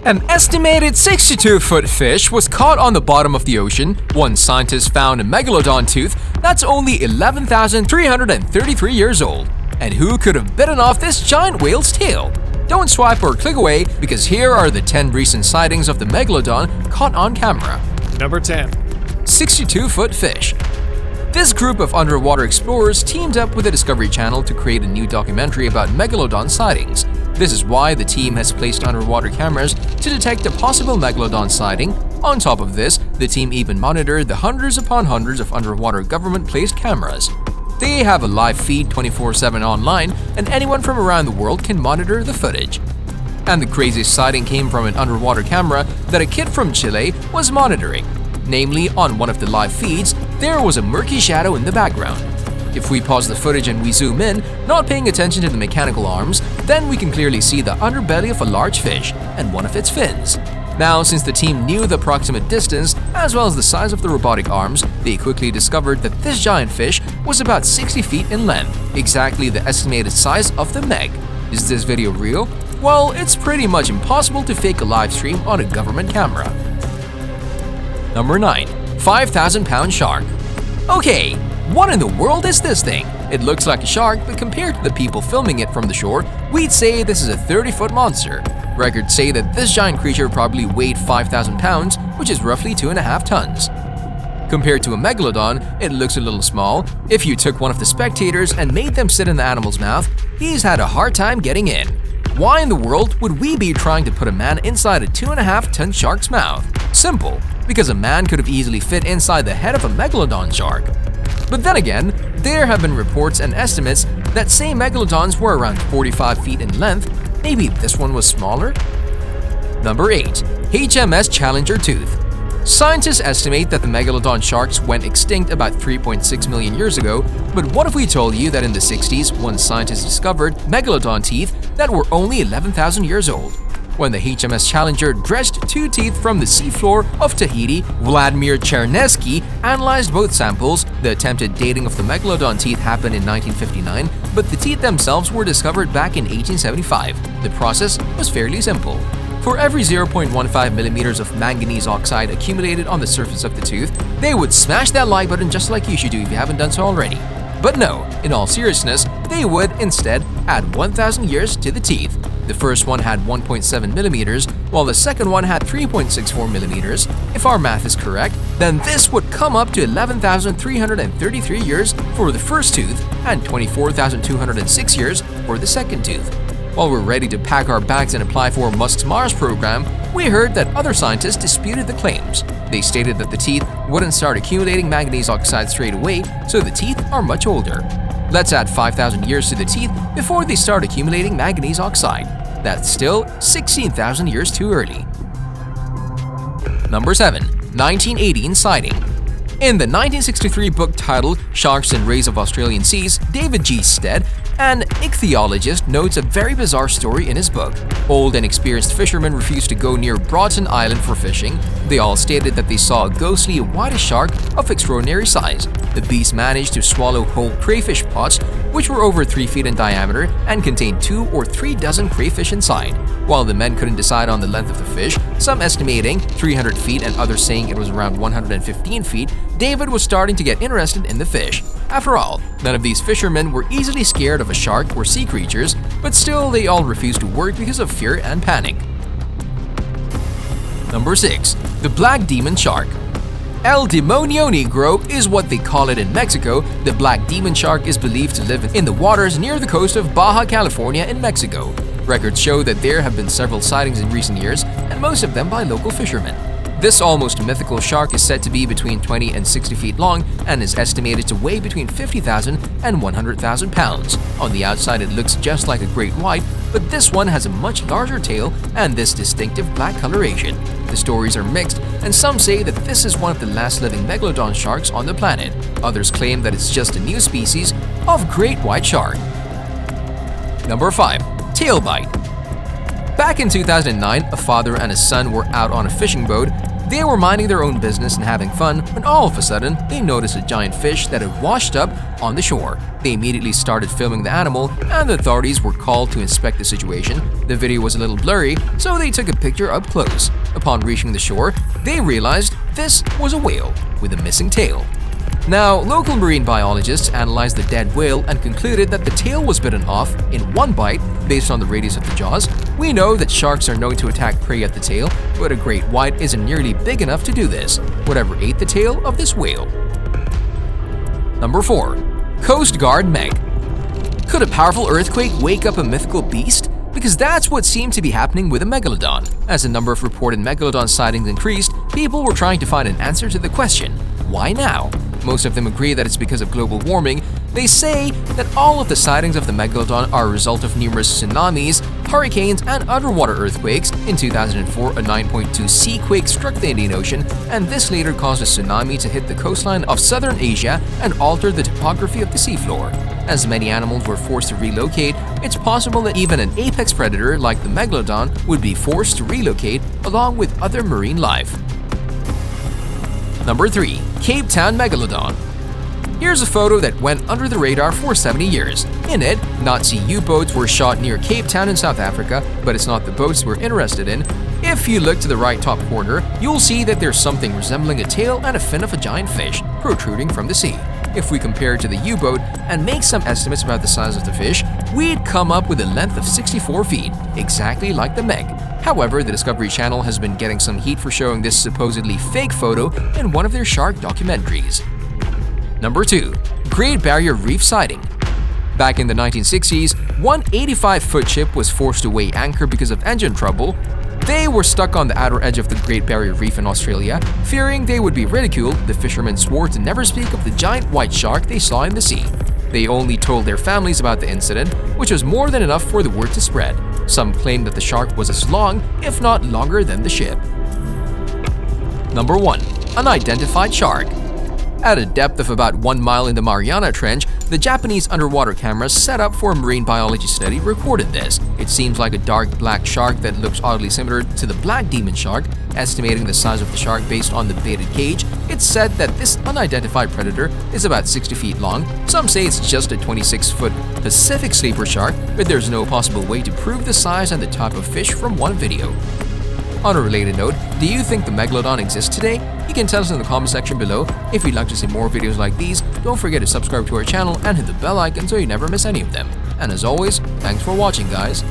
An estimated 62-foot fish was caught on the bottom of the ocean. One scientist found a megalodon tooth that's only 11,333 years old. And who could have bitten off this giant whale's tail? Don't swipe or click away, because here are the 10 recent sightings of the megalodon caught on camera. Number 10. 62-foot fish. This group of underwater explorers teamed up with the Discovery Channel to create a new documentary about megalodon sightings. This is why the team has placed underwater cameras to detect a possible megalodon sighting. On top of this, the team even monitored the hundreds upon hundreds of underwater government-placed cameras. They have a live feed 24/7 online, and anyone from around the world can monitor the footage. And the craziest sighting came from an underwater camera that a kid from Chile was monitoring. Namely, on one of the live feeds, there was a murky shadow in the background. If we pause the footage and we zoom in, not paying attention to the mechanical arms, then we can clearly see the underbelly of a large fish and one of its fins. Now, since the team knew the approximate distance as well as the size of the robotic arms, they quickly discovered that this giant fish was about 60 feet in length, exactly the estimated size of the Meg. Is this video real? Well, it's pretty much impossible to fake a live stream on a government camera. Number 9. 5,000-pound shark. Okay, what in the world is this thing? It looks like a shark, but compared to the people filming it from the shore, we'd say this is a 30-foot monster. Records say that this giant creature probably weighed 5,000 pounds, which is roughly 2.5 tons. Compared to a megalodon, it looks a little small. If you took one of the spectators and made them sit in the animal's mouth, he's had a hard time getting in. Why in the world would we be trying to put a man inside a 2.5-ton shark's mouth? Simple, because a man could have easily fit inside the head of a megalodon shark. But then again, there have been reports and estimates that say megalodons were around 45 feet in length. Maybe this one was smaller? Number 8. HMS Challenger Tooth. Scientists estimate that the megalodon sharks went extinct about 3.6 million years ago, but what if we told you that in the 60s, one scientist discovered megalodon teeth that were only 11,000 years old? When the HMS Challenger dredged 2 teeth from the seafloor of Tahiti, Vladimir Chernesky analyzed both samples. The attempted dating of the megalodon teeth happened in 1959, but the teeth themselves were discovered back in 1875. The process was fairly simple. For every 0.15 millimeters of manganese oxide accumulated on the surface of the tooth, they would smash that like button just like you should do if you haven't done so already. But no, in all seriousness, they would instead add 1,000 years to the teeth. The first one had 1.7 millimeters, while the second one had 3.64 millimeters. If our math is correct, then this would come up to 11,333 years for the first tooth and 24,206 years for the second tooth. While we're ready to pack our bags and apply for Musk's Mars program, we heard that other scientists disputed the claims. They stated that the teeth wouldn't start accumulating manganese oxide straight away, so the teeth are much older. Let's add 5,000 years to the teeth before they start accumulating manganese oxide. That's still 16,000 years too early. Number 7. 1918 Sighting. In the 1963 book titled Sharks and Rays of Australian Seas, David G. Stead, an ichthyologist, notes a very bizarre story in his book. Old and experienced fishermen refused to go near Broughton Island for fishing. They all stated that they saw a ghostly whitish shark of extraordinary size. The beast managed to swallow whole crayfish pots, which were over 3 feet in diameter and contained 2 or 3 dozen crayfish inside. While the men couldn't decide on the length of the fish, some estimating 300 feet and others saying it was around 115 feet, David was starting to get interested in the fish. After all, none of these fishermen were easily scared of a shark or sea creatures, but still they all refused to work because of fear and panic. Number 6. The Black Demon Shark. El Demonio Negro is what they call it in Mexico. The black demon shark is believed to live in the waters near the coast of Baja California in Mexico. Records show that there have been several sightings in recent years, and most of them by local fishermen. This almost mythical shark is said to be between 20 and 60 feet long and is estimated to weigh between 50,000 and 100,000 pounds. On the outside it looks just like a great white, but this one has a much larger tail and this distinctive black coloration. The stories are mixed, and some say that this is one of the last living megalodon sharks on the planet. Others claim that it's just a new species of great white shark. Number 5. Tail bite. Back in 2009, a father and his son were out on a fishing boat They were minding their own business and having fun when all of a sudden they noticed a giant fish that had washed up on the shore. They immediately started filming the animal and the authorities were called to inspect the situation. The video was a little blurry, so they took a picture up close. Upon reaching the shore, they realized this was a whale with a missing tail. Now, local marine biologists analyzed the dead whale and concluded that the tail was bitten off in one bite based on the radius of the jaws. We know that sharks are known to attack prey at the tail, but a great white isn't nearly big enough to do this. Whatever ate the tail of this whale. Number 4. Coast Guard Meg. Could a powerful earthquake wake up a mythical beast? Because that's what seemed to be happening with a megalodon. As the number of reported megalodon sightings increased, people were trying to find an answer to the question, why now? Most of them agree that it's because of global warming. They say that all of the sightings of the megalodon are a result of numerous tsunamis, hurricanes, and underwater earthquakes. In 2004, a 9.2 sea quake struck the Indian Ocean, and this later caused a tsunami to hit the coastline of southern Asia and altered the topography of the seafloor. As many animals were forced to relocate, it's possible that even an apex predator like the megalodon would be forced to relocate along with other marine life. Number 3. Cape Town Megalodon. Here's a photo that went under the radar for 70 years. In it, Nazi U-boats were shot near Cape Town in South Africa, but it's not the boats we're interested in. If you look to the right top corner, you'll see that there's something resembling a tail and a fin of a giant fish protruding from the sea. If we compare it to the U-boat and make some estimates about the size of the fish, we'd come up with a length of 64 feet, exactly like the Meg. However, the Discovery Channel has been getting some heat for showing this supposedly fake photo in one of their shark documentaries. Number 2. Great Barrier Reef Sighting. Back in the 1960s, one 85-foot ship was forced to weigh anchor because of engine trouble. They were stuck on the outer edge of the Great Barrier Reef in Australia. Fearing they would be ridiculed, the fishermen swore to never speak of the giant white shark they saw in the sea. They only told their families about the incident, which was more than enough for the word to spread. Some claimed that the shark was as long, if not longer, than the ship. Number 1. Unidentified Shark. At a depth of about 1 mile in the Mariana Trench, the Japanese underwater cameras set up for a marine biology study recorded this. It seems like a dark black shark that looks oddly similar to the black demon shark. Estimating the size of the shark based on the baited cage, it's said that this unidentified predator is about 60 feet long. Some say it's just a 26-foot Pacific sleeper shark, but there's no possible way to prove the size and the type of fish from one video. On a related note, do you think the megalodon exists today? You can tell us in the comment section below. If you'd like to see more videos like these, don't forget to subscribe to our channel and hit the bell icon so you never miss any of them. And as always, thanks for watching, guys.